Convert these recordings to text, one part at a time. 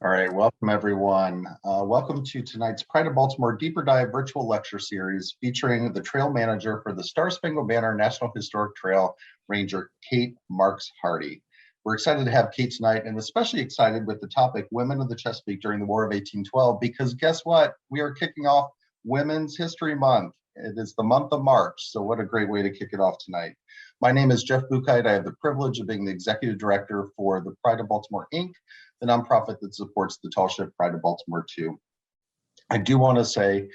All right, welcome everyone. Welcome to tonight's Pride of Baltimore Deeper Dive virtual lecture series featuring the trail manager for the Star Spangled Banner National Historic Trail, Ranger Kate Marks Hardy. We're excited to have Kate tonight, and especially excited with the topic Women of the Chesapeake during the War of 1812, because guess what? We are kicking off Women's History Month. It is the month of March, so what a great way to kick it off tonight. My name is Jeff Buchheit. I have the privilege of being the executive director for the Pride of Baltimore, Inc., the nonprofit that supports the tall ship Pride of Baltimore 2. I do want to say,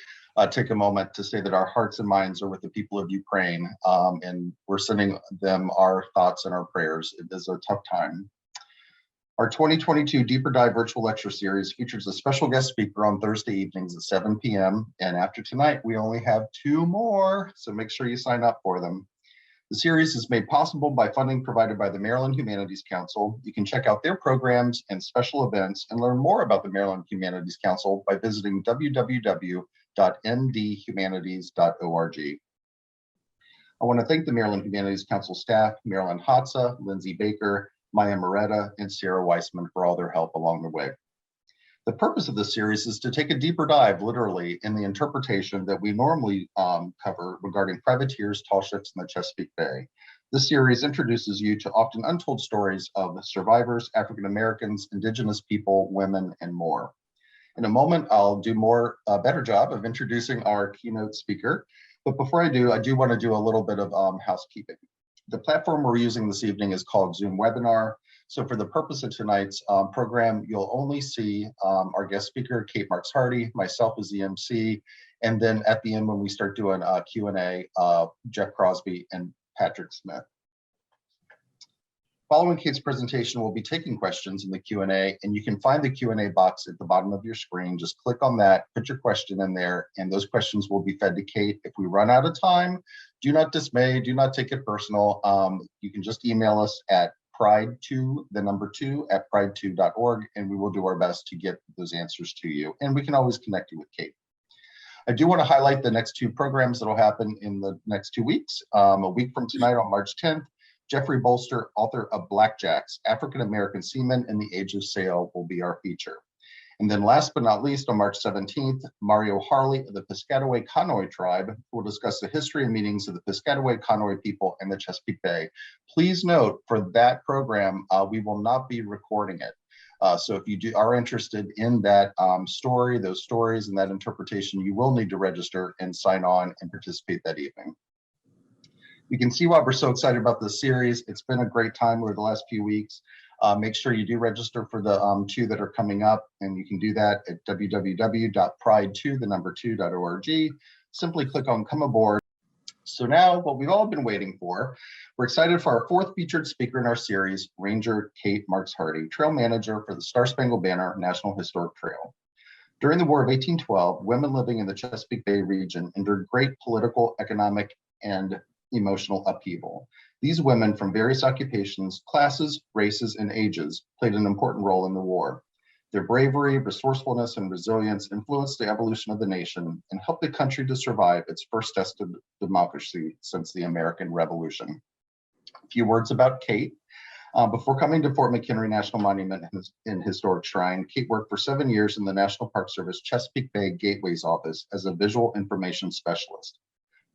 take a moment to say that our hearts and minds are with the people of Ukraine, and we're sending them our thoughts and our prayers. It is a tough time. Our 2022 Deeper Dive virtual lecture series features a special guest speaker on Thursday evenings at 7 p.m. And after tonight, we only have 2 more, so make sure you sign up for them. The series is made possible by funding provided by the Maryland Humanities Council. You can check out their programs and special events and learn more about the Maryland Humanities Council by visiting www.mdhumanities.org. I want to thank the Maryland Humanities Council staff, Marilyn Hotza, Lindsay Baker, Maya Moretta, and Sarah Weissman for all their help along the way. The purpose of this series is to take a deeper dive, literally, in the interpretation that we normally cover regarding privateers, tall ships, and the Chesapeake Bay. This series introduces you to often untold stories of survivors, African Americans, Indigenous people, women, and more. In a moment, I'll do a better job of introducing our keynote speaker. But before I do want to do a little bit of housekeeping. The platform we're using this evening is called Zoom Webinar. So for the purpose of tonight's program, you'll only see our guest speaker, Kate Marks Hardy, myself as the MC, and then at the end when we start doing Q&A, Jeff Crosby and Patrick Smith. Following Kate's presentation, we'll be taking questions in the Q&A, and you can find the Q&A box at the bottom of your screen. Just click on that, put your question in there, and those questions will be fed to Kate. If we run out of time, do not dismay, do not take it personal. You can just email us at pride2, the number 2, at pride2.org, and we will do our best to get those answers to you. And we can always connect you with Kate. I do want to highlight the next 2 programs that will happen in the next 2 weeks. A week from tonight on March 10th, Jeffrey Bolster, author of Blackjacks, African American Seamen in the Age of Sail, will be our feature. And then last but not least, on March 17th, Mario Harley of the Piscataway Conoy tribe will discuss the history and meanings of the Piscataway Conoy people in the Chesapeake Bay. Please note, for that program, we will not be recording it. So if you are interested in that story, those stories, and that interpretation, you will need to register and sign on and participate that evening. You can see why we're so excited about this series. It's been a great time over the last few weeks. Make sure you do register for the 2 that are coming up, and you can do that at www.pride2.org. Simply click on Come Aboard. So now, what we've all been waiting for, we're excited for our 4th featured speaker in our series, Ranger Kate Marks Hardy, trail manager for the Star Spangled Banner National Historic Trail. During the War of 1812, women living in the Chesapeake Bay region endured great political, economic, and emotional upheaval. These women from various occupations, classes, races, and ages played an important role in the war. Their bravery, resourcefulness, and resilience influenced the evolution of the nation and helped the country to survive its first test of democracy since the American Revolution. A few words about Kate. Before coming to Fort McHenry National Monument and Historic Shrine, Kate worked for 7 years in the National Park Service Chesapeake Bay Gateways Office as a visual information specialist.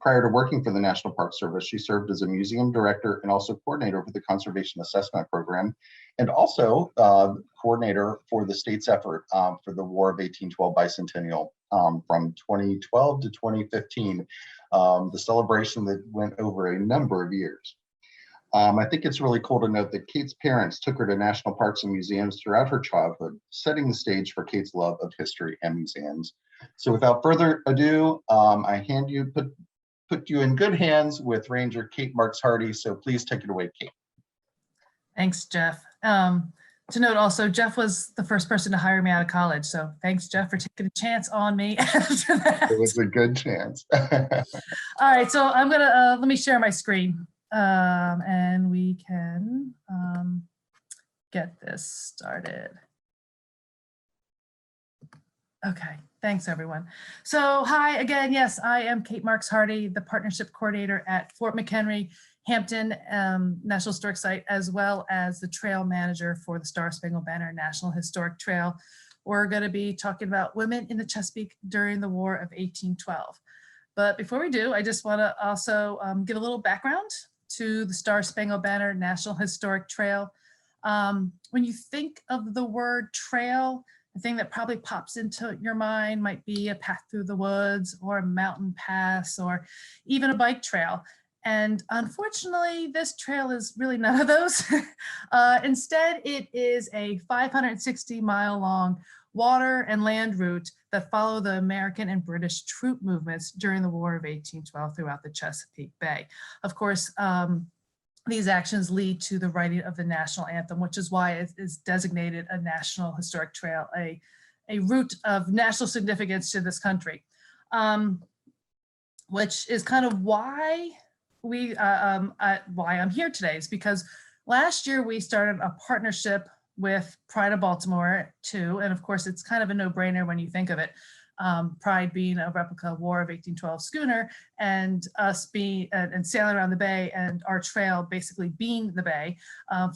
Prior to working for the National Park Service, she served as a museum director and also coordinator for the Conservation Assessment Program, and also coordinator for the state's effort for the War of 1812 bicentennial from 2012 to 2015, the celebration that went over a number of years. I think it's really cool to note that Kate's parents took her to national parks and museums throughout her childhood, setting the stage for Kate's love of history and museums. So without further ado, I put you in good hands with Ranger Kate Marks Hardy. So please take it away, Kate. Thanks, Jeff. To note also, Jeff was the first person to hire me out of college. So thanks, Jeff, for taking a chance on me after that. It was a good chance. All right, so I'm gonna, let me share my screen and we can get this started. Okay, thanks everyone. So hi again, yes, I am Kate Marks Hardy, the Partnership Coordinator at Fort McHenry Hampton National Historic Site, as well as the trail manager for the Star Spangled Banner National Historic Trail. We're going to be talking about women in the Chesapeake during the War of 1812. But before we do, I just want to also give a little background to the Star Spangled Banner National Historic Trail. When you think of the word trail, the thing that probably pops into your mind might be a path through the woods or a mountain pass or even a bike trail. And unfortunately, this trail is really none of those. Instead, it is a 560-mile long water and land route that follow the American and British troop movements during the War of 1812 throughout the Chesapeake Bay. Of course, these actions lead to the writing of the national anthem, which is why it is designated a National Historic Trail, a route of national significance to this country, which is kind of why why I'm here today, is because last year we started a partnership with Pride of Baltimore too, and of course it's kind of a no-brainer when you think of it. Pride being a replica War of 1812 schooner, and us being and sailing around the bay, and our trail basically being the bay,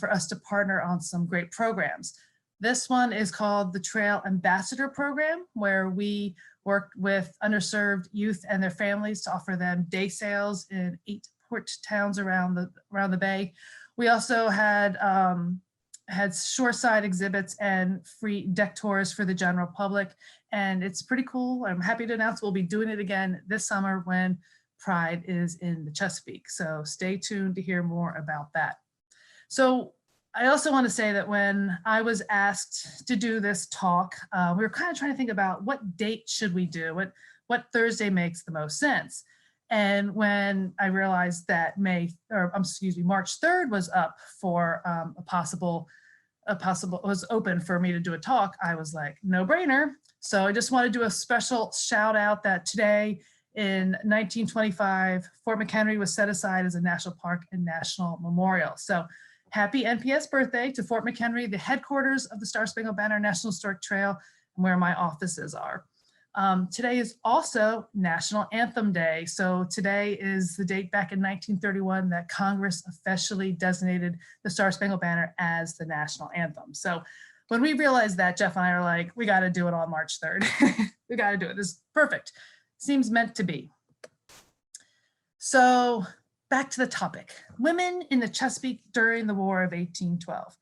for us to partner on some great programs. This one is called the Trail Ambassador Program, where we work with underserved youth and their families to offer them day sails in 8 port towns around the bay. We also had shoreside exhibits and free deck tours for the general public. And it's pretty cool. I'm happy to announce we'll be doing it again this summer when Pride is in the Chesapeake. So stay tuned to hear more about that. So I also want to say that when I was asked to do this talk, we were kind of trying to think about what date should we do, what Thursday makes the most sense. And when I realized that March 3rd was up for was open for me to do a talk, I was like, no brainer. So I just want to do a special shout out that today in 1925, Fort McHenry was set aside as a national park and national memorial. So happy NPS birthday to Fort McHenry, the headquarters of the Star Spangled Banner National Historic Trail, and where my offices are. Today is also National Anthem Day. So today is the date back in 1931 that Congress officially designated the Star Spangled Banner as the national anthem. So when we realized that, Jeff and I are like, we got to do it on March 3rd. We got to do it. This is perfect. Seems meant to be. So back to the topic, women in the Chesapeake during the War of 1812.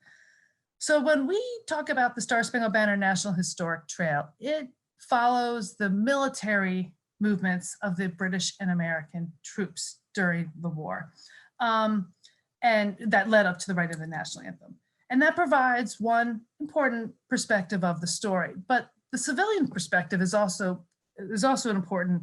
So when we talk about the Star Spangled Banner National Historic Trail, it follows the military movements of the British and American troops during the war. And that led up to the writing of the national anthem. And that provides one important perspective of the story, but the civilian perspective is also an important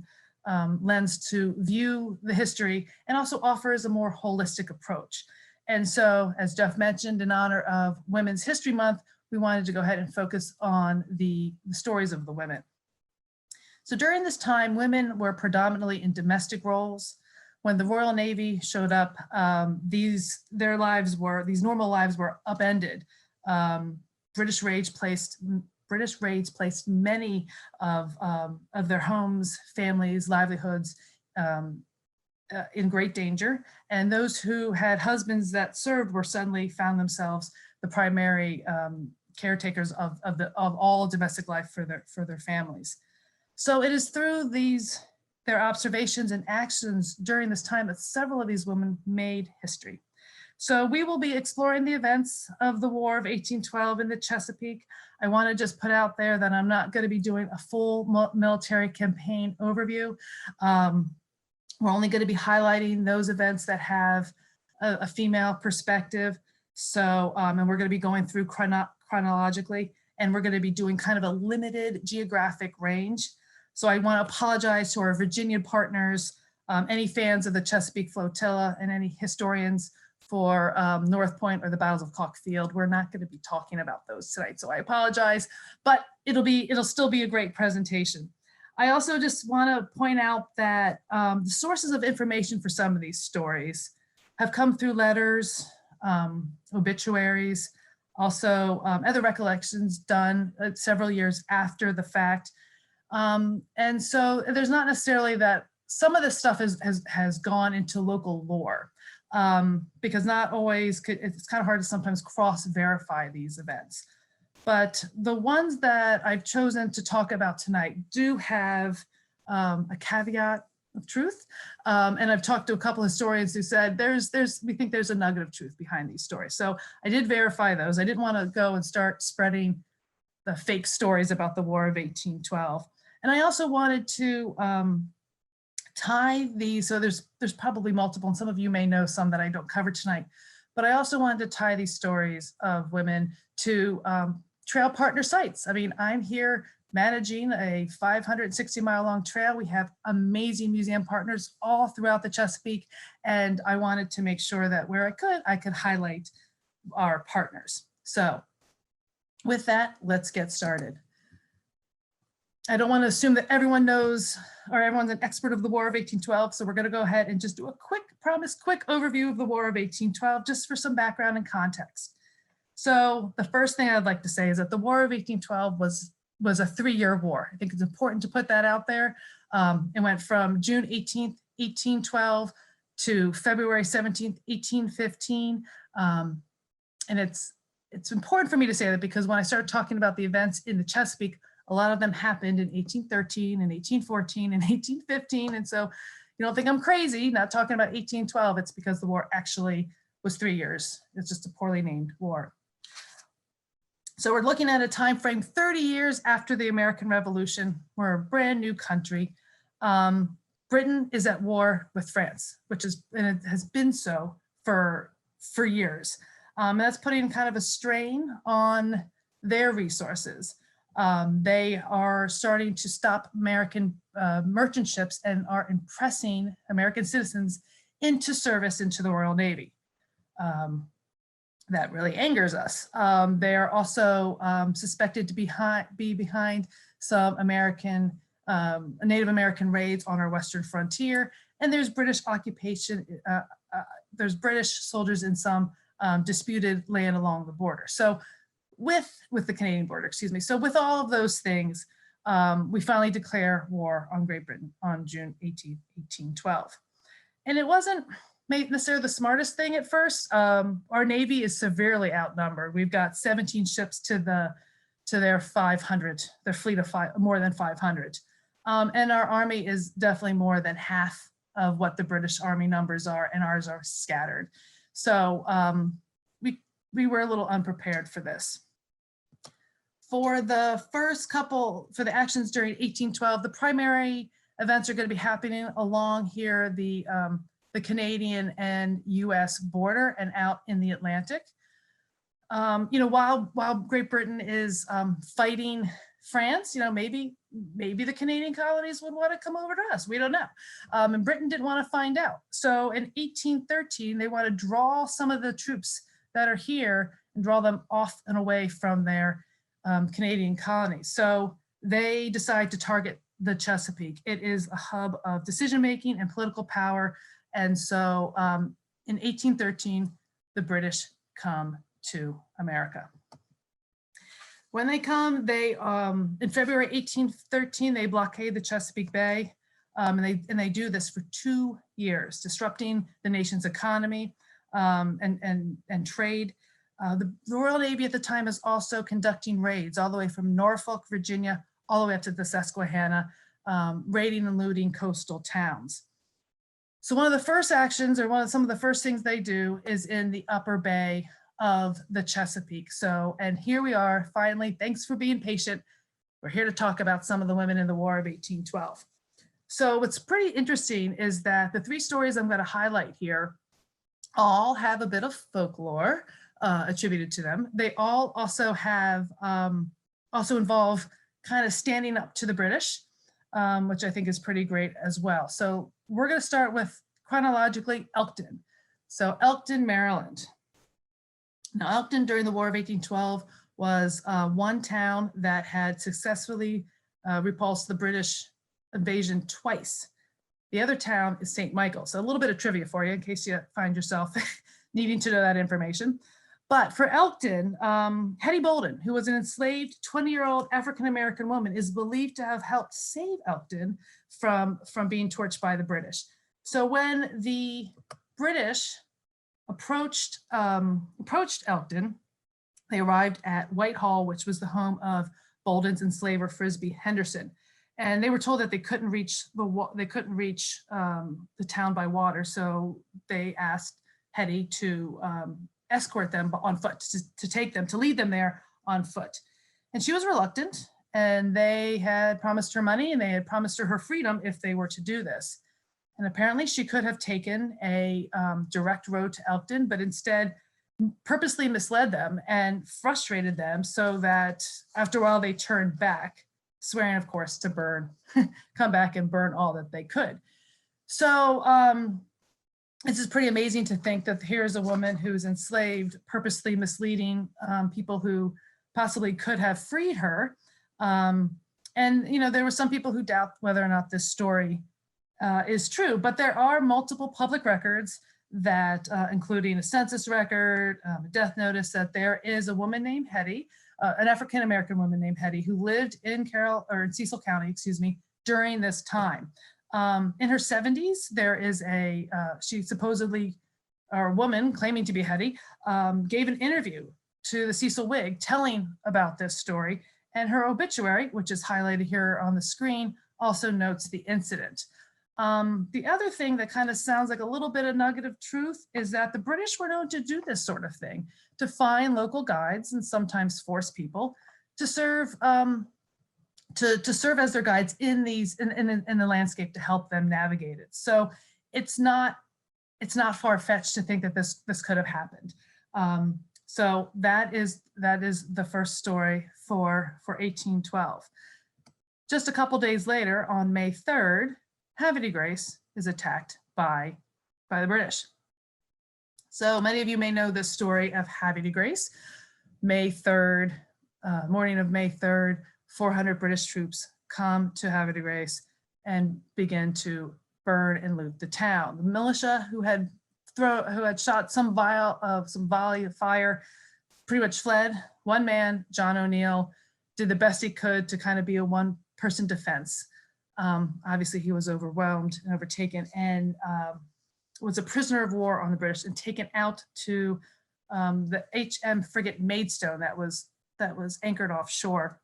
lens to view the history, and also offers a more holistic approach. And so, as Jeff mentioned, in honor of Women's History Month, we wanted to go ahead and focus on the stories of the women. So during this time, women were predominantly in domestic roles. When the Royal Navy showed up, these normal lives were upended. British raids placed many of their homes, families, livelihoods in great danger. And those who had husbands that served were suddenly found themselves the primary caretakers of all domestic life for their families. So it is through their observations and actions during this time that several of these women made history. So we will be exploring the events of the War of 1812 in the Chesapeake. I want to just put out there that I'm not going to be doing a full military campaign overview. We're only going to be highlighting those events that have a female perspective. So, and we're going to be going through chronologically, and we're going to be doing kind of a limited geographic range. So I want to apologize to our Virginia partners, any fans of the Chesapeake Flotilla, and any historians for North Point or the battles of Chalk Field. We're not going to be talking about those tonight, so I apologize, but it'll still be a great presentation. I also just want to point out that the sources of information for some of these stories have come through letters, obituaries, also other recollections done several years after the fact. And so there's not necessarily that some of this stuff has gone into local lore. because not always, it's kind of hard to sometimes cross-verify these events. But the ones that I've chosen to talk about tonight do have a caveat of truth. And I've talked to a couple of historians who said we think there's a nugget of truth behind these stories. So I did verify those. I didn't want to go and start spreading the fake stories about the War of 1812. And I also wanted to tie these, so there's probably multiple, and some of you may know some that I don't cover tonight, but I also wanted to tie these stories of women to trail partner sites. I mean, I'm here managing a 560-mile long trail. We have amazing museum partners all throughout the Chesapeake, and I wanted to make sure that where I could highlight our partners. So with that, let's get started. I don't want to assume that everyone knows or everyone's an expert of the War of 1812, so we're going to go ahead and just do a quick overview of the War of 1812, just for some background and context. So the first thing I'd like to say is that the War of 1812 was a 3-year war. I think it's important to put that out there. It went from June 18th, 1812 to February 17th, 1815. And it's important for me to say that because when I started talking about the events in the Chesapeake, a lot of them happened in 1813 and 1814 and 1815. And so you don't think I'm crazy not talking about 1812. It's because the war actually was 3 years. It's just a poorly named war. So we're looking at a time frame 30 years after the American Revolution. We're a brand new country. Britain is at war with France, and it has been so for years. And that's putting kind of a strain on their resources. They are starting to stop American merchant ships and are impressing American citizens into service into the Royal Navy. That really angers us. They are also suspected to be behind some Native American raids on our western frontier, and there's British occupation. There's British soldiers in some disputed land along the border. So with the Canadian border, excuse me. So with all of those things, we finally declare war on Great Britain on June 18, 1812. And it wasn't necessarily the smartest thing at first. Our Navy is severely outnumbered. We've got 17 ships to their 500, their fleet of more than 500. And our Army is definitely more than half of what the British Army numbers are, and ours are scattered. So we were a little unprepared for this. For the actions during 1812, the primary events are going to be happening along here, the Canadian and US border and out in the Atlantic. While Great Britain is fighting France, maybe the Canadian colonies would want to come over to us. We don't know. And Britain didn't want to find out. So in 1813, they want to draw some of the troops that are here and draw them off and away from their Canadian colonies. So they decide to target the Chesapeake. It is a hub of decision-making and political power. And so in 1813, the British come to America. When they come, in February 1813, they blockade the Chesapeake Bay, and they do this for 2 years, disrupting the nation's economy and trade. The Royal Navy at the time is also conducting raids all the way from Norfolk, Virginia, all the way up to the Susquehanna, raiding and looting coastal towns. So one of the first actions, or some of the first things they do, is in the upper bay of the Chesapeake. So, and here we are, finally, thanks for being patient. We're here to talk about some of the women in the War of 1812. So what's pretty interesting is that the 3 stories I'm going to highlight here all have a bit of folklore attributed to them. They all also have, also involve kind of standing up to the British, which I think is pretty great as well. So we're going to start with, chronologically, Elkton. So Elkton, Maryland. Now, Elkton during the War of 1812 was one town that had successfully repulsed the British invasion twice. The other town is St. Michael. So a little bit of trivia for you in case you find yourself needing to know that information. But for Elkton, Hetty Bolden, who was an enslaved 20-year-old African-American woman, is believed to have helped save Elkton from being torched by the British. So when the British approached Elkton. They arrived at Whitehall, which was the home of Bolden's enslaver Frisbee Henderson, and they were told that they couldn't reach the town by water. So they asked Hetty to escort them on foot, to lead them there on foot, and she was reluctant. And they had promised her money, and they had promised her freedom if they were to do this. And apparently she could have taken a direct road to Elkton, but instead purposely misled them and frustrated them, so that after a while they turned back, swearing, of course, to come back and burn all that they could. So this is pretty amazing to think that here's a woman who's enslaved, purposely misleading people who possibly could have freed her. And, there were some people who doubt whether or not this story is true, but there are multiple public records that, including a census record, a death notice, that there is a woman named Hetty, an African-American woman named Hetty, who lived in Cecil County, during this time. In her 70s, there is she supposedly, or a woman claiming to be Hetty, gave an interview to the Cecil Whig telling about this story. And her obituary, which is highlighted here on the screen, also notes the incident. The other thing that kind of sounds like a little bit of nugget of truth is that the British were known to do this sort of thing, to find local guides and sometimes force people to serve as their guides in the landscape to help them navigate it. So it's not far-fetched to think that this could have happened. So that is the first story for 1812. Just a couple days later, on May 3rd, Havre de Grace is attacked by the British. So many of you may know the story of Havre de Grace. May 3rd, morning of May 3rd, 400 British troops come to Havre de Grace and begin to burn and loot the town. The militia who had shot some volley of fire pretty much fled. One man, John O'Neill, did the best he could to kind of be a one-person defense. Obviously, he was overwhelmed and overtaken, and was a prisoner of war on the British and taken out to the HM frigate Maidstone that was anchored offshore.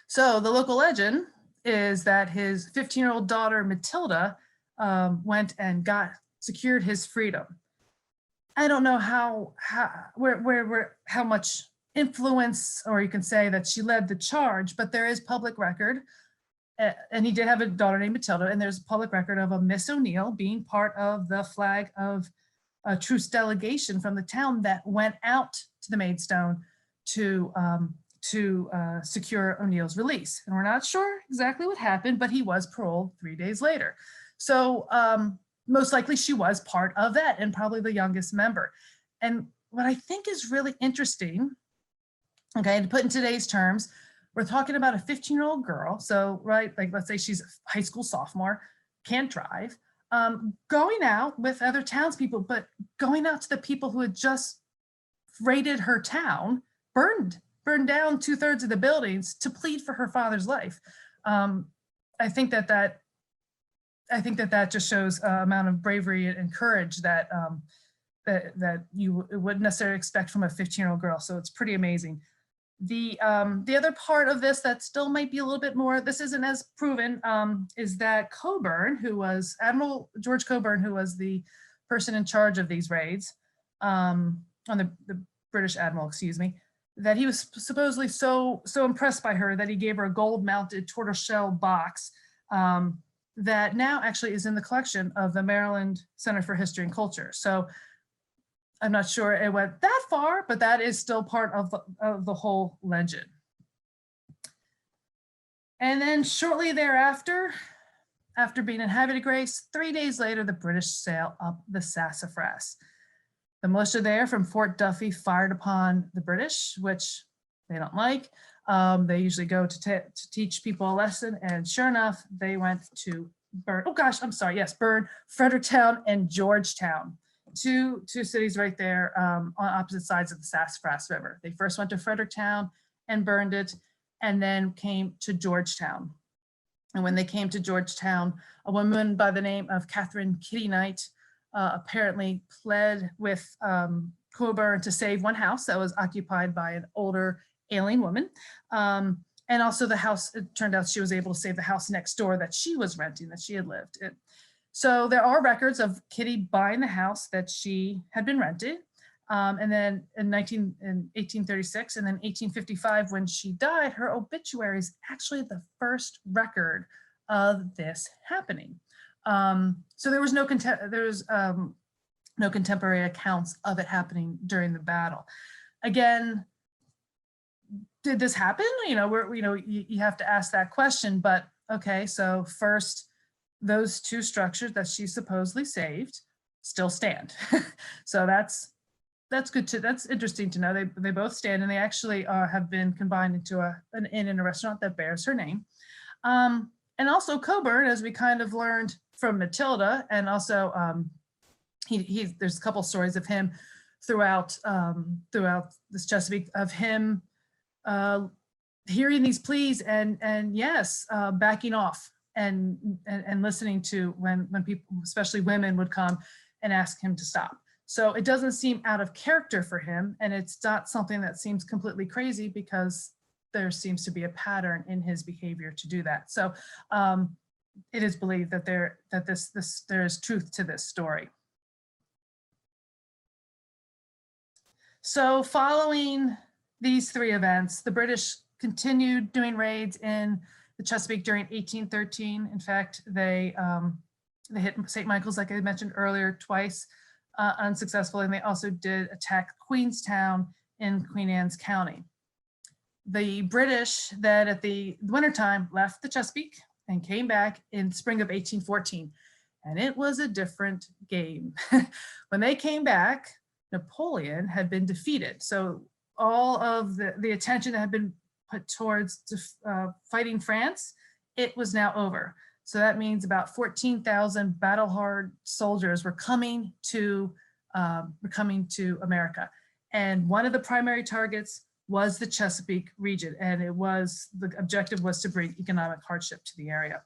So the local legend is that his 15-year-old daughter Matilda went and secured his freedom. I don't know how much influence, or you can say that she led the charge, but there is public record, and he did have a daughter named Matilda, and there's a public record of a Miss O'Neill being part of the flag of a truce delegation from the town that went out to the Maidstone to secure O'Neill's release. And we're not sure exactly what happened, but he was paroled 3 days later. So most likely she was part of that, and probably the youngest member. And what I think is really interesting, okay, to put in today's terms, we're talking about a 15-year-old girl. So, right, like let's say she's a high school sophomore, can't drive, going out with other townspeople, but going out to the people who had just raided her town, burned down 2/3 of the buildings to plead for her father's life. I think that just shows an amount of bravery and courage that you wouldn't necessarily expect from a 15-year-old girl. So it's pretty amazing. The other part of this that still might be a little bit more, this isn't as proven, is that Cockburn, who was Admiral George Cockburn, who was the person in charge of these raids, on the British admiral, excuse me, that he was supposedly so impressed by her that he gave her a gold-mounted tortoiseshell box that now actually is in the collection of the Maryland Center for History and Culture. So I'm not sure it went that far, but that is still part of the whole legend. And then shortly thereafter, after being in Havre de Grace, 3 days later, the British sail up the Sassafras. The militia there from Fort Duffy fired upon the British, which they don't like. They usually go to teach people a lesson, and sure enough, they went to burn Fredericktown and Georgetown, two cities right there on opposite sides of the Sassafras River. They first went to Fredericktown and burned it, and then came to Georgetown. And when they came to Georgetown, a woman by the name of Katherine Knight apparently pled with Coburn to save one house that was occupied by an older alien woman. And also the house, it turned out she was able to save the house next door that she was renting, that she had lived in. So there are records of Kitty buying the house that she had been rented. And then in 1836 and then 1855, when she died, her obituary is actually the first record of this happening. So there was no contemporary accounts of it happening during the battle. Again, did this happen? You have to ask that question, but okay, so first, those two structures that she supposedly saved still stand. So that's interesting to know. They both stand, and they actually have been combined into an inn and a restaurant that bears her name. And also Coburn, as we kind of learned from Matilda, and also there's a couple stories of him throughout this Chesapeake, of him hearing these pleas and yes, backing off and listening to when people, especially women, would come and ask him to stop. So it doesn't seem out of character for him, and it's not something that seems completely crazy, because there seems to be a pattern in his behavior to do that. So it is believed that there is truth to this story. So following these three events, the British continued doing raids in the Chesapeake during 1813. In fact, they hit St. Michael's, like I mentioned earlier, twice unsuccessfully, and they also did attack Queenstown in Queen Anne's County. The British then at the wintertime left the Chesapeake and came back in spring of 1814, and it was a different game. When they came back, Napoleon had been defeated. So all of the attention that had been put towards fighting France, it was now over. So that means about 14,000 battle-hardened soldiers were coming to America. And one of the primary targets was the Chesapeake region. And the objective was to bring economic hardship to the area.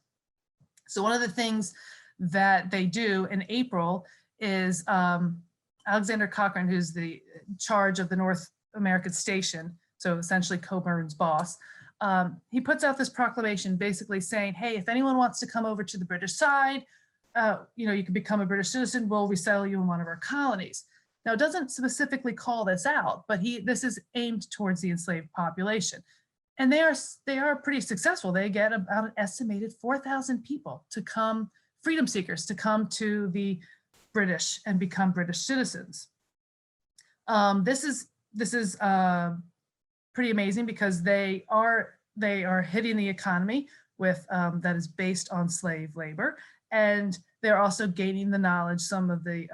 So one of the things that they do in April is Alexander Cochrane, who's the charge of the North American station, so essentially Coburn's boss, he puts out this proclamation basically saying, hey, if anyone wants to come over to the British side, you can become a British citizen, we'll resettle you in one of our colonies. Now, it doesn't specifically call this out, but this is aimed towards the enslaved population. And they are pretty successful. They get about an estimated 4,000 people to come, freedom seekers, to come to the British and become British citizens. This is pretty amazing, because they are hitting the economy with that is based on slave labor, and they're also gaining the knowledge, some of the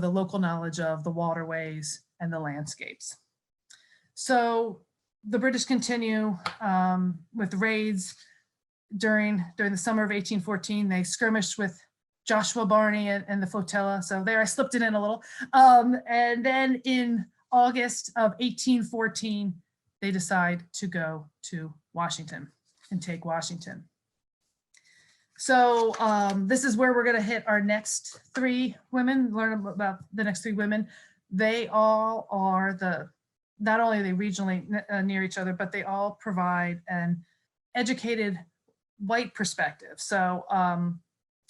local knowledge of the waterways and the landscapes. So the British continue with raids. During the summer of 1814, they skirmished with Joshua Barney and the flotilla. So there, I slipped it in a little. And then in August of 1814, they decide to go to Washington and take Washington. So this is where we're going to hit our next three women, learn about the next three women. They all are not only are they regionally near each other, but they all provide an educated white perspective. So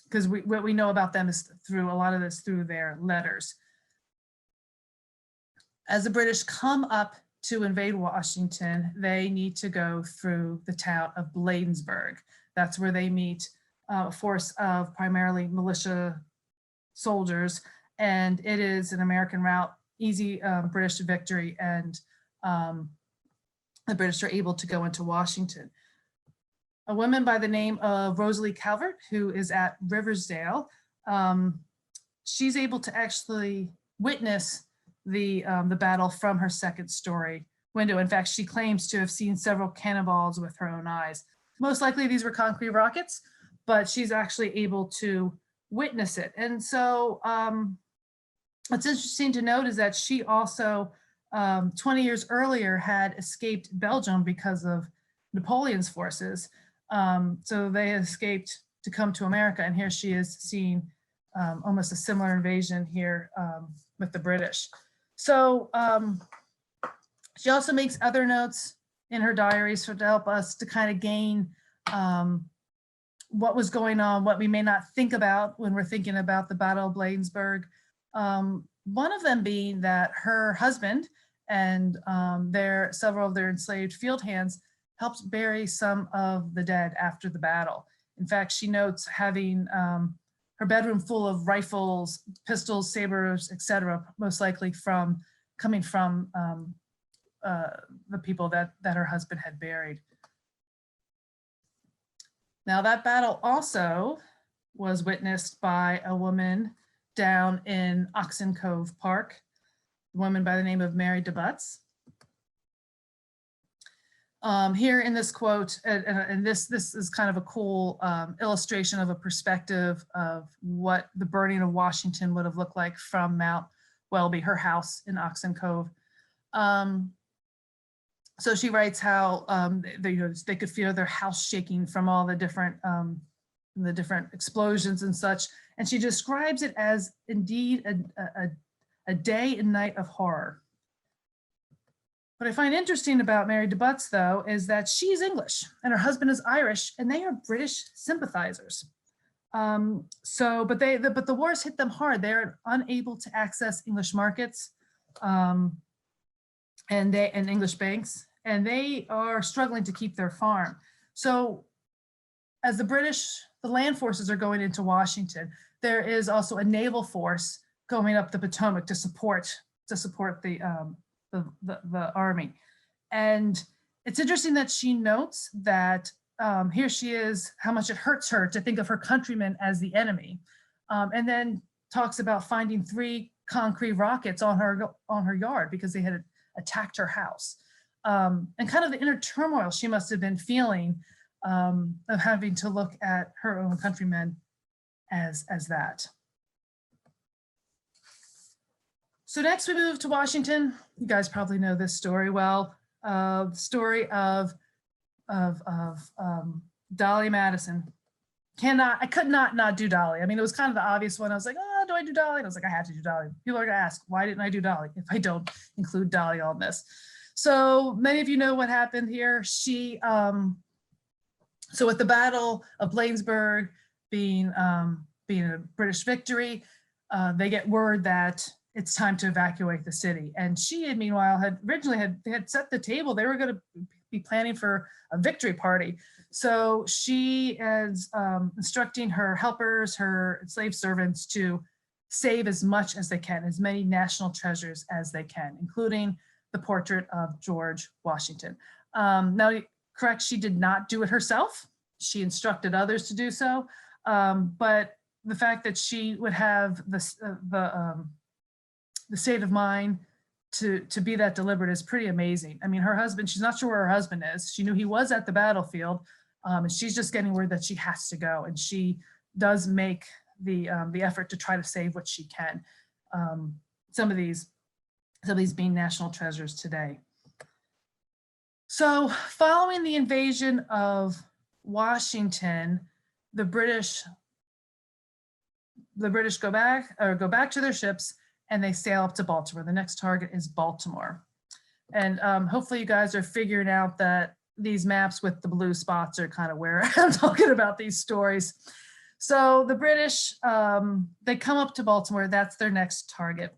because what we know about them is through a lot of this through their letters. As the British come up to invade Washington, they need to go through the town of Bladensburg. That's where they meet a force of primarily militia soldiers, and it is an American route, easy British victory, and the British are able to go into Washington. A woman by the name of Rosalie Calvert, who is at Riversdale, she's able to actually witness the battle from her second story window. In fact, she claims to have seen several cannonballs with her own eyes. Most likely these were concrete rockets, but she's actually able to witness it. And so what's interesting to note is that she also 20 years earlier had escaped Belgium because of Napoleon's forces. So they escaped to come to America, and here she is seeing almost a similar invasion here with the British. So she also makes other notes in her diaries to help us to kind of gain what was going on, what we may not think about when we're thinking about the Battle of Bladensburg. One of them being that her husband and several of their enslaved field hands helped bury some of the dead after the battle. In fact, she notes having her bedroom full of rifles, pistols, sabers, etc., most likely coming from the people that her husband had buried. Now that battle also was witnessed by a woman down in Oxen Cove Park, a woman by the name of Mary DeButts. Here in this quote, and this is kind of a cool illustration of a perspective of what the burning of Washington would have looked like from Mount Welby, her house in Oxen Cove. So she writes how they could feel their house shaking from all the different explosions and such. And she describes it as indeed a day and night of horror. What I find interesting about Mary DeButts, though, is that she's English and her husband is Irish, and they are British sympathizers. But the wars hit them hard. They're unable to access English markets and English banks, and they are struggling to keep their farm. So as the land forces are going into Washington, there is also a naval force going up the Potomac to support the army. And it's interesting that she notes that here she is, how much it hurts her to think of her countrymen as the enemy, and then talks about finding 3 concrete rockets on her yard because they had attacked her house, and kind of the inner turmoil she must have been feeling of having to look at her own countrymen as that. So next we move to Washington. You guys probably know this story well. The story of Dolly Madison. I could not do Dolly. I mean, it was kind of the obvious one. I was like, oh, do I do Dolly? And I was like, I had to do Dolly. People are gonna ask, why didn't I do Dolly if I don't include Dolly on this? So many of you know what happened here. She, so with the Battle of Bladensburg being a British victory, they get word that it's time to evacuate the city. And she, meanwhile, had set the table. They were going to be planning for a victory party. So she is instructing her helpers, her slave servants, to save as much as they can, as many national treasures as they can, including the portrait of George Washington. Now, correct, she did not do it herself. She instructed others to do so. But the fact that she would have the state of mind to be that deliberate is pretty amazing. I mean, her husband, she's not sure where her husband is. She knew he was at the battlefield, and she's just getting word that she has to go. And she does make the effort to try to save what she can. Some of these being national treasures today. So following the invasion of Washington, the British go back to their ships, and they sail up to Baltimore. The next target is Baltimore. And hopefully you guys are figuring out that these maps with the blue spots are kind of where I'm talking about these stories. So the British, they come up to Baltimore. That's their next target.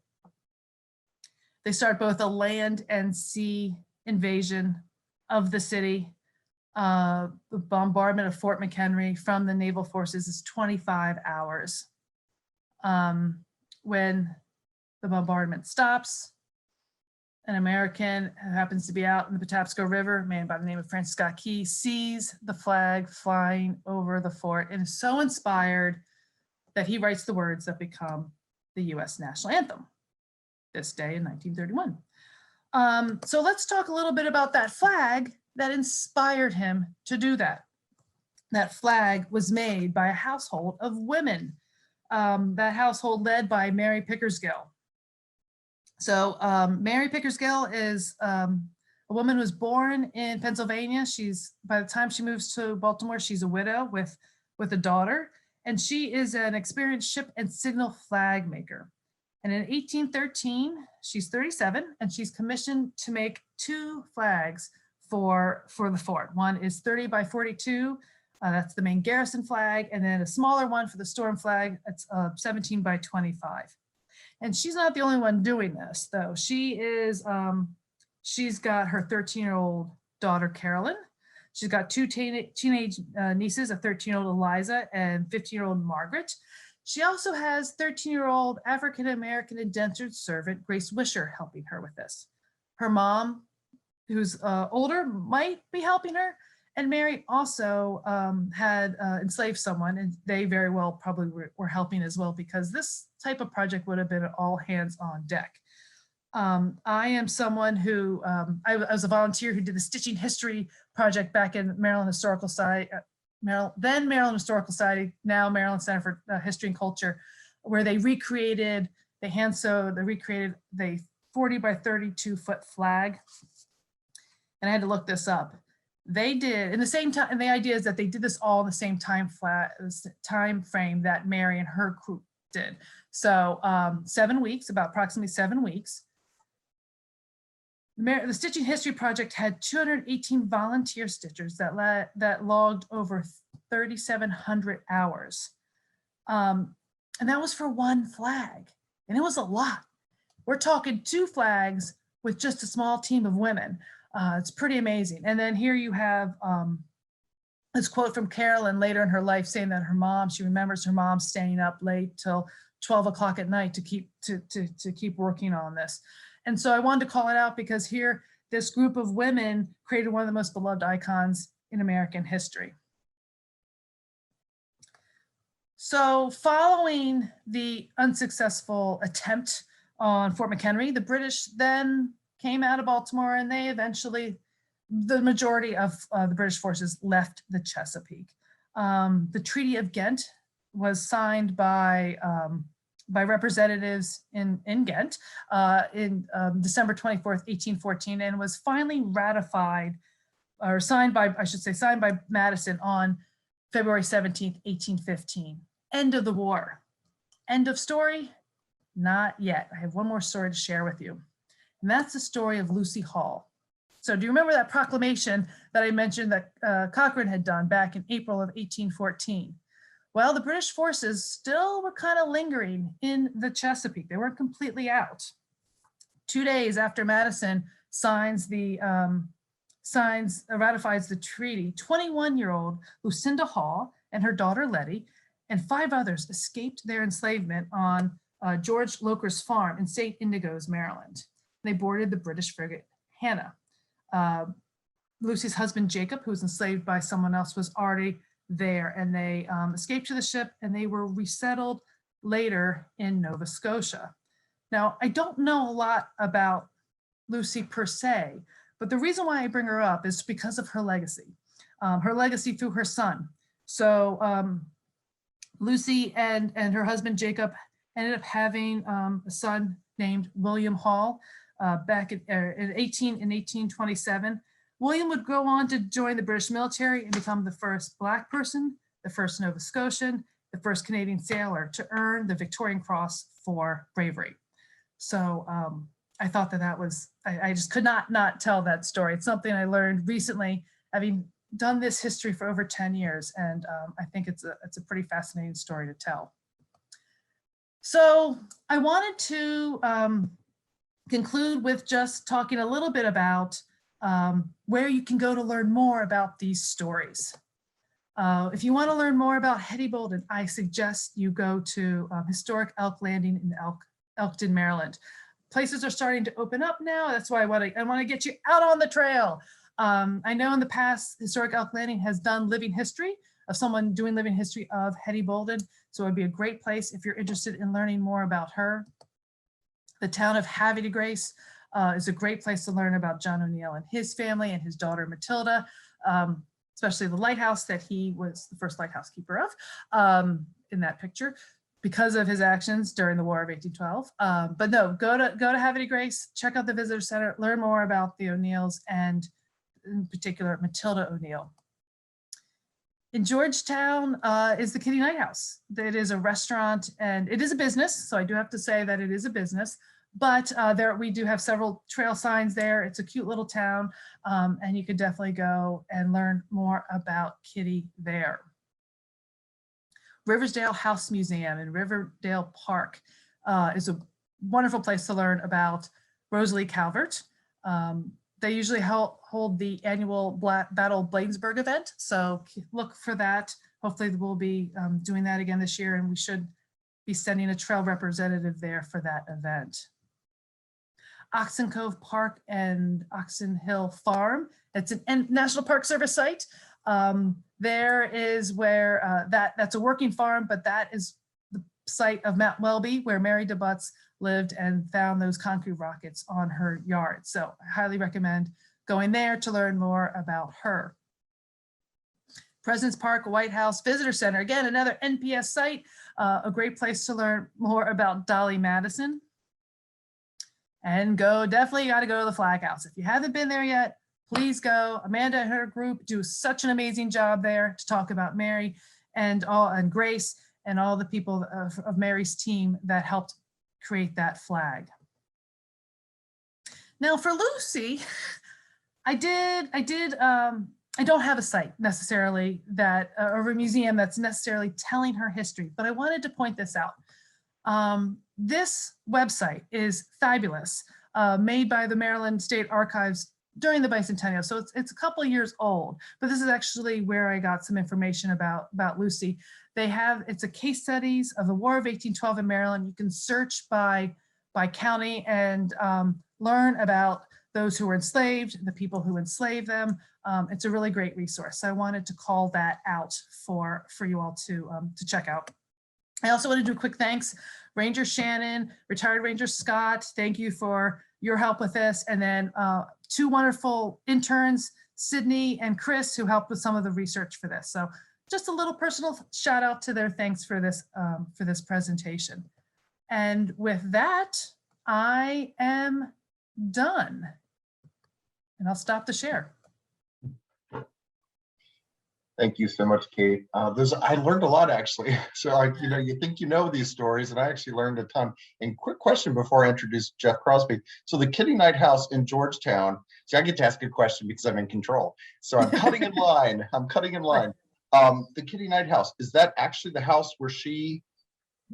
They start both a land and sea invasion of the city. The bombardment of Fort McHenry from the naval forces is 25 hours. When the bombardment stops, an American who happens to be out in the Patapsco River, a man by the name of Francis Scott Key, sees the flag flying over the fort and is so inspired that he writes the words that become the US national anthem this day in 1931. So let's talk a little bit about that flag that inspired him to do that. That flag was made by a household of women, that household led by Mary Pickersgill. So Mary Pickersgill is a woman who was born in Pennsylvania. By the time she moves to Baltimore, she's a widow with a daughter. and she is an experienced ship and signal flag maker. And in 1813, she's 37, and she's commissioned to make 2 flags for the fort. One is 30 by 42, that's the main garrison flag, and then a smaller one for the storm flag, it's 17 by 25. And she's not the only one doing this, though. She is, she's got her 13-year-old daughter, Carolyn. She's got 2 teenage nieces, a 13-year-old Eliza and 15-year-old Margaret. She also has 13-year-old African-American indentured servant, Grace Wisher, helping her with this. Her mom, who's older, might be helping her. And Mary also had enslaved someone, and they very well probably were helping as well, because this type of project would have been all hands on deck. I am someone who, I was a volunteer who did the Stitching History project back in Maryland Historical Society, then Maryland Historical Society, now Maryland Center for History and Culture, where they recreated, they hand sewed, they recreated the 40 by 32 foot flag. And I had to look this up. They did in the same time, and the idea is that they did this all in the same time frame that Mary and her group did. So 7 weeks, about approximately 7 weeks. The Stitching History Project had 218 volunteer stitchers that logged over 3,700 hours. And that was for 1 flag. And it was a lot. We're talking 2 flags with just a small team of women. It's pretty amazing. And then here you have this quote from Carolyn later in her life saying that her mom, she remembers her mom staying up late till 12 o'clock at night to keep working on this. And so I wanted to call it out because here, this group of women created one of the most beloved icons in American history. So following the unsuccessful attempt on Fort McHenry, the British then came out of Baltimore, and they eventually, the majority of the British forces left the Chesapeake. The Treaty of Ghent was signed by representatives in Ghent in December 24th, 1814, and was finally ratified, or signed by, I should say, signed by Madison on February 17th, 1815. End of the war. End of story? Not yet. I have one more story to share with you. And that's the story of Lucy Hall. So do you remember that proclamation that I mentioned that Cochrane had done back in April of 1814? Well, the British forces still were kind of lingering in the Chesapeake. They weren't completely out. 2 days after Madison ratifies the treaty, 21-year-old Lucinda Hall and her daughter Letty and 5 others escaped their enslavement on George Loker's farm in St. Indigo's, Maryland. They boarded the British frigate Hannah. Lucy's husband Jacob, who was enslaved by someone else, was already there, and they escaped to the ship, and they were resettled later in Nova Scotia. Now, I don't know a lot about Lucy per se, but the reason why I bring her up is because of her legacy through her son. So Lucy and her husband Jacob ended up having a son named William Hall back in 1827. William would go on to join the British military and become the first Black person, the first Nova Scotian, the first Canadian sailor to earn the Victorian Cross for bravery. So I thought that was, I just could not tell that story. It's something I learned recently, having done this history for over 10 years. And I think it's a pretty fascinating story to tell. So I wanted to conclude with just talking a little bit about where you can go to learn more about these stories. If you want to learn more about Hetty Bolden, I suggest you go to historic Elk Landing in Elkton, Maryland. Places are starting to open up now. That's why I want to get you out on the trail. I know in the past, historic Elk Landing has done living history of someone doing living history of Hetty Bolden. So it would be a great place if you're interested in learning more about her. The town of Havre de Grace is a great place to learn about John O'Neill and his family and his daughter Matilda, especially the lighthouse that he was the first lighthouse keeper of in that picture because of his actions during the War of 1812. But no, go to Havre de Grace, check out the visitor center, learn more about the O'Neills and in particular Matilda O'Neill. In Georgetown is the Kitty Knight House. It is a restaurant and it is a business. So I do have to say that it is a business, but we do have several trail signs there. It's a cute little town, and you could definitely go and learn more about Kitty there. Riversdale House Museum in Riverdale Park is a wonderful place to learn about Rosalie Calvert. They usually hold the annual Battle of Bladensburg event, so look for that. Hopefully we'll be doing that again this year, and we should be sending a trail representative there for that event. Oxen Cove Park and Oxen Hill Farm. It's a National Park Service site. There is where that's a working farm, but that is the site of Mount Welby, where Mary DeButz lived and found those concrete rockets on her yard. So I highly recommend going there to learn more about her. President's Park White House Visitor Center, again, another NPS site, a great place to learn more about Dolly Madison. And definitely got to go to the Flag House. If you haven't been there yet, please go. Amanda and her group do such an amazing job there to talk about Mary and Grace and all the people of Mary's team that helped create that flag. Now for Lucy, I don't have a site necessarily that, or a museum that's necessarily telling her history, but I wanted to point this out. This website is fabulous, made by the Maryland State Archives during the bicentennial. So it's a couple of years old, but this is actually where I got some information about Lucy. It's a case studies of the War of 1812 in Maryland. You can search by county and learn about those who were enslaved, the people who enslaved them. It's a really great resource. So I wanted to call that out for you all to check out. I also want to do a quick thanks. Ranger Shannon, retired Ranger Scott, thank you for your help with this. And then 2 wonderful interns, Sydney and Chris, who helped with some of the research for this. So just a little personal shout out to their thanks for this presentation. And with that, I am done. And I'll stop the share. Thank you so much, Kate. I learned a lot, actually. So, you think you know these stories, and I actually learned a ton. And quick question before I introduce Jeff Crosby. So the Kitty Knight House in Georgetown, see, I get to ask a question because I'm in control. So I'm cutting in line. I'm cutting in line. The Kitty Knight House, is that actually the house where she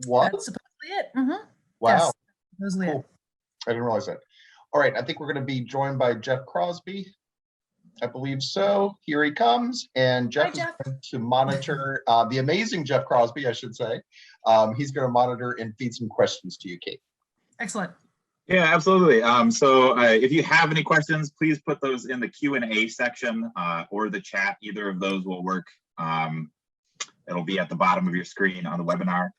was? That's supposedly it. Mm-hmm. Wow. Yes, supposedly Cool. it. I didn't realize that. All right, I think we're going to be joined by Jeff Crosby. I believe so. Here he comes, and Jeff is going to monitor the amazing Jeff Crosby, I should say. He's going to monitor and feed some questions to you, Kate. Excellent. Yeah, absolutely. So if you have any questions, please put those in the Q&A section or the chat. Either of those will work. It'll be at the bottom of your screen on the webinar.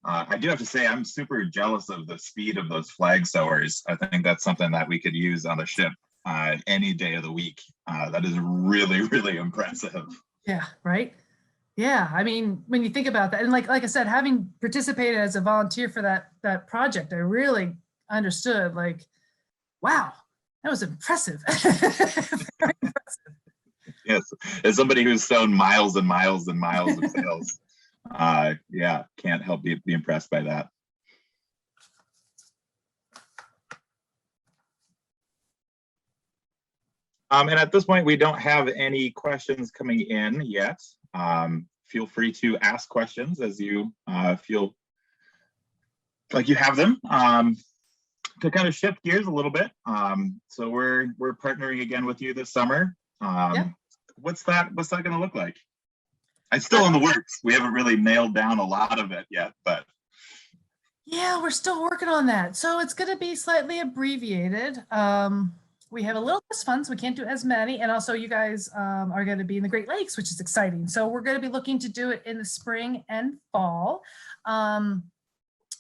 I do have to say, I'm super jealous of the speed of those flag sewers. I think that's something that we could use on the ship any day of the week. That is really, really impressive. Yeah, right. Yeah, I mean, when you think about that, and like I said, having participated as a volunteer for that project, I really understood, like, wow, that was impressive. Very impressive. Yes, as somebody who's sewn miles and miles and miles of sails, yeah, can't help be impressed by that. And at this point, we don't have any questions coming in yet. Feel free to ask questions as you feel like you have them. To kind of shift gears a little bit, so we're partnering again with you this summer. Yeah. What's that going to look like? It's still in the works. We haven't really nailed down a lot of it yet, but yeah, we're still working on that. So it's going to be slightly abbreviated. We have a little less fun, so we can't do as many. And also you guys are going to be in the Great Lakes, which is exciting. So we're going to be looking to do it in the spring and fall.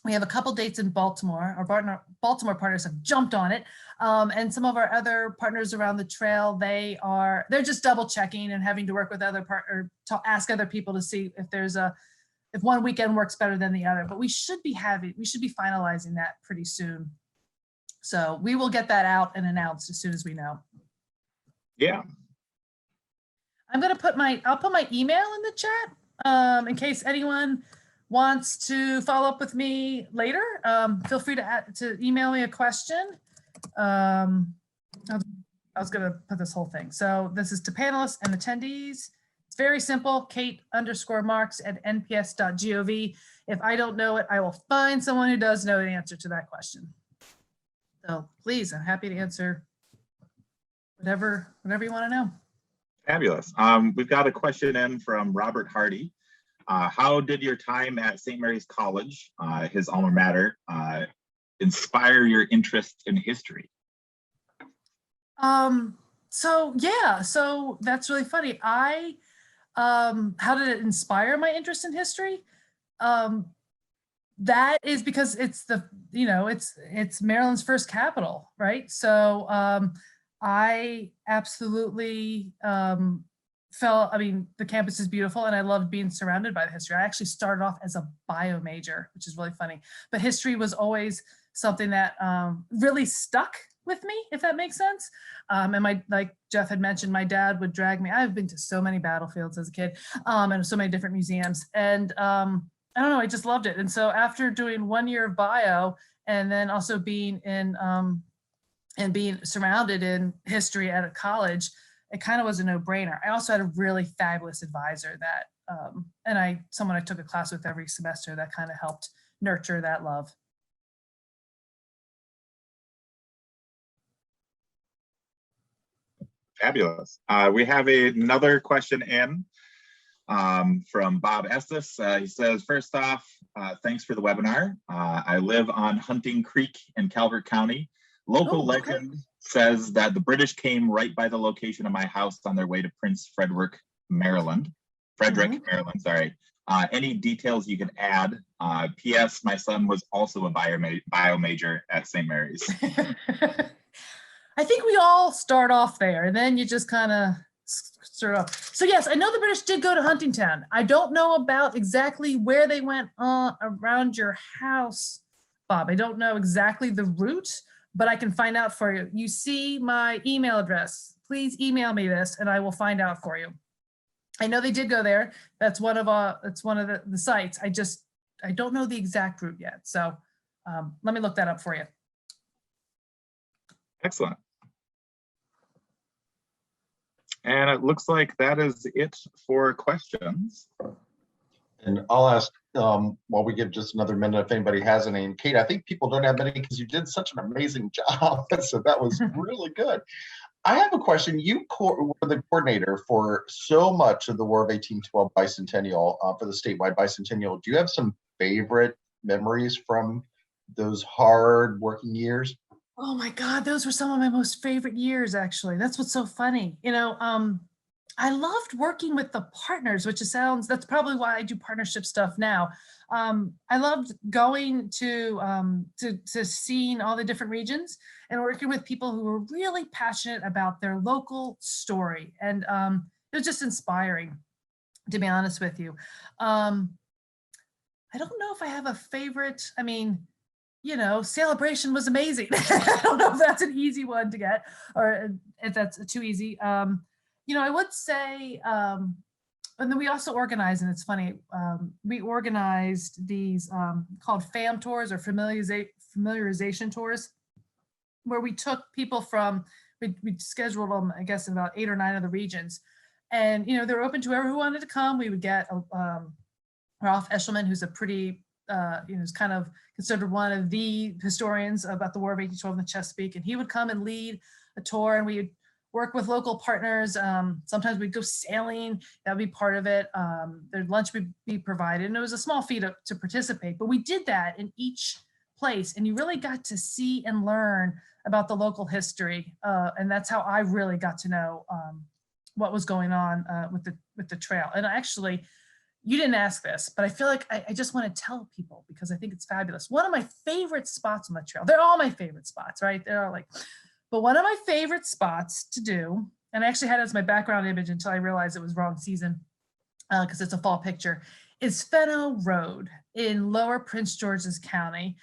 We have a couple dates in Baltimore. Our Baltimore partners have jumped on it. And some of our other partners around the trail, they're just double checking and having to work with other partners to ask other people to see if one weekend works better than the other. But we should be finalizing that pretty soon. So we will get that out and announced as soon as we know. Yeah. I'll put my email in the chat in case anyone wants to follow up with me later. Feel free to email me a question. I was going to put this whole thing. So this is to panelists and attendees. It's very simple. Kate_Marks@nps.gov. If I don't know it, I will find someone who does know the answer to that question. So please, I'm happy to answer whatever you want to know. Fabulous. We've got a question in from Robert Hardy. How did your time at St. Mary's College, his alma mater, inspire your interest in history? So that's really funny. How did it inspire my interest in history? That is because it's it's Maryland's first capital, right? So I absolutely the campus is beautiful and I loved being surrounded by the history. I actually started off as a bio major, which is really funny, but history was always something that really stuck with me, if that makes sense. And like Jeff had mentioned, my dad would drag me. I've been to so many battlefields as a kid and so many different museums. And I don't know, I just loved it. And so after doing 1 year of bio and then also being in and being surrounded in history at a college, it kind of was a no-brainer. I also had a really fabulous advisor that, someone I took a class with every semester that kind of helped nurture that love. Fabulous. We have another question in from Bob Estes. He says, first off, thanks for the webinar. I live on Hunting Creek in Calvert County. Local legend says that the British came right by the location of my house on their way to Prince Frederick, Maryland. Maryland, sorry. Any details you can add? P.S. My son was also a bio major at St. Mary's. I think we all start off there and then you just kind of start off. So yes, I know the British did go to Huntingtown. I don't know about exactly where they went around your house, Bob. I don't know exactly the route, but I can find out for you. You see my email address. Please email me this and I will find out for you. I know they did go there. That's one of the sites. I don't know the exact route yet. So let me look that up for you. Excellent. And it looks like that is it for questions. And I'll ask while we give just another minute if anybody has any. And Kate, I think people don't have many because you did such an amazing job. So that was really good. I have a question. You were the coordinator for so much of the War of 1812 bicentennial for the statewide bicentennial. Do you have some favorite memories from those hard working years? Oh my God, those were some of my most favorite years, actually. That's what's so funny. I loved working with the partners, that's probably why I do partnership stuff now. I loved going to seeing all the different regions and working with people who were really passionate about their local story. And it was just inspiring, to be honest with you. I don't know if I have a favorite. Celebration was amazing. I don't know if that's an easy one to get or if that's too easy. I would say, and then we also organized, and it's funny, we organized these called FAM tours or familiarization tours, where we took people from, we scheduled them, I guess, in about 8 or 9 of the regions. And, they were open to whoever who wanted to come. We would get Ralph Eshelman, who's a pretty, who's kind of considered one of the historians about the War of 1812 in the Chesapeake, and he would come and lead a tour, and we would work with local partners. Sometimes we'd go sailing, that would be part of it. Their lunch would be provided, and it was a small fee to participate, but we did that in each place, and you really got to see and learn about the local history, and that's how I really got to know what was going on with the trail. And actually, you didn't ask this, but I feel like I just want to tell people because I think it's fabulous. One of my favorite spots on the trail, they're all my favorite spots, right? They're all but one of my favorite spots to do, and I actually had it as my background image until I realized it was wrong season because it's a fall picture, is Fenno Road in Lower Prince George's County.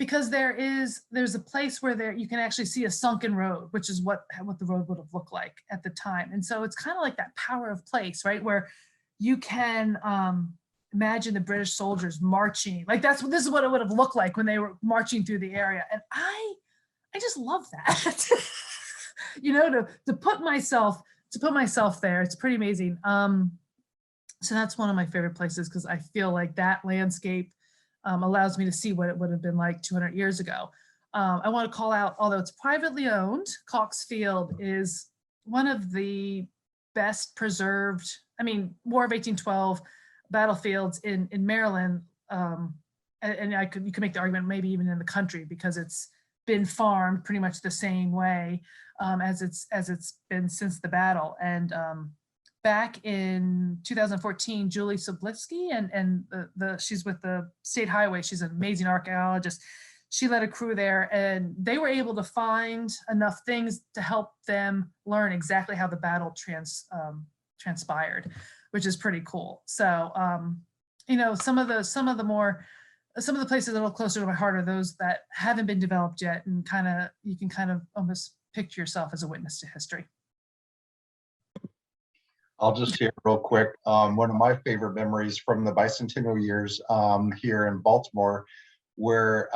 because there's a place where you can actually see a sunken road, which is what the road would have looked like at the time. And so it's kind of like that power of place, right? Where you can imagine the British soldiers marching. Like this is what it would have looked like when they were marching through the area. And I just love that. To put myself there, it's pretty amazing. So that's one of my favorite places, because I feel like that landscape allows me to see what it would have been like 200 years ago. I want to call out, although it's privately owned, Cox Field is one of the best preserved, War of 1812 battlefields in Maryland. And you could make the argument maybe even in the country, because it's been farmed pretty much the same way as it's been since the battle. And back in 2014, Julie Sobliski, and she's with the State Highway. She's an amazing archaeologist. She led a crew there, and they were able to find enough things to help them learn exactly how the battle transpired, which is pretty cool. So, some of the places that are closer to my heart are those that haven't been developed yet, and you can kind of almost picture yourself as a witness to history. I'll just share real quick. One of my favorite memories from the bicentennial years here in Baltimore, where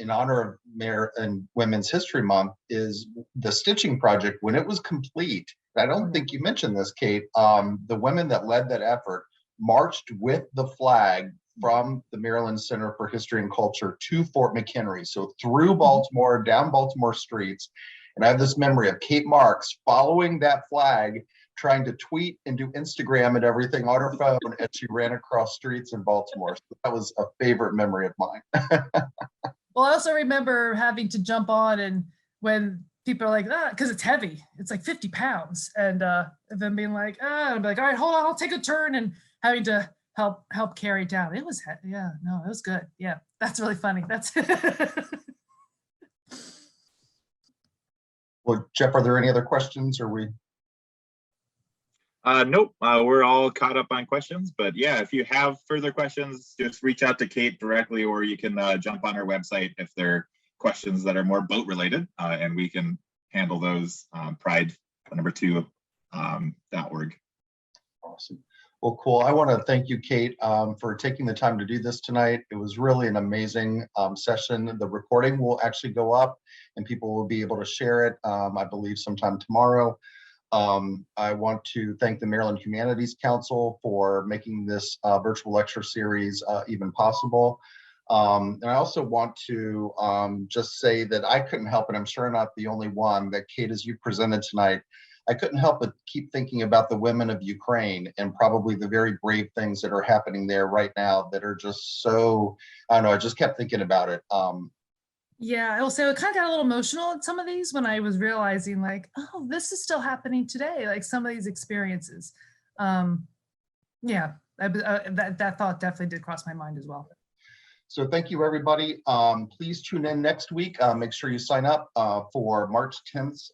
in honor of Mayor and Women's History Month, is the stitching project. When it was complete, I don't think you mentioned this, Kate, the women that led that effort marched with the flag from the Maryland Center for History and Culture to Fort McHenry. So through Baltimore, down Baltimore streets. And I have this memory of Kate Marks following that flag, trying to tweet and do Instagram and everything on her phone as she ran across streets in Baltimore. So that was a favorite memory of mine. Well, I also remember having to jump on, and when people are like, because it's heavy, it's like 50 pounds. And then being like, I'd be like, all right, hold on, I'll take a turn, and having to help carry it down. It was, it was good. Yeah, that's really funny. That's Well, Jeff, are there any other questions? Or we? Nope, we're all caught up on questions, but yeah, if you have further questions, just reach out to Kate directly, or you can jump on her website if there are questions that are more boat related, and we can handle those. Pride2.org. Awesome. Well, cool. I want to thank you, Kate, for taking the time to do this tonight. It was really an amazing session. The recording will actually go up, and people will be able to share it, I believe, sometime tomorrow. I want to thank the Maryland Humanities Council for making this virtual lecture series even possible. And I also want to just say that I couldn't help, and I'm sure I'm not the only one, that Kate, as you presented tonight, I couldn't help but keep thinking about the women of Ukraine and probably the very brave things that are happening there right now that are just so, I don't know, I just kept thinking about it. Yeah, I will say I kind of got a little emotional at some of these when I was realizing, like, oh, this is still happening today, like some of these experiences. Yeah, that thought definitely did cross my mind as well. So thank you, everybody. Please tune in next week. Make sure you sign up for March 10th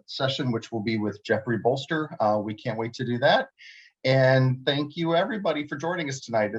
session, which will be with Jeffrey Bolster. We can't wait to do that. And thank you, everybody, for joining us tonight.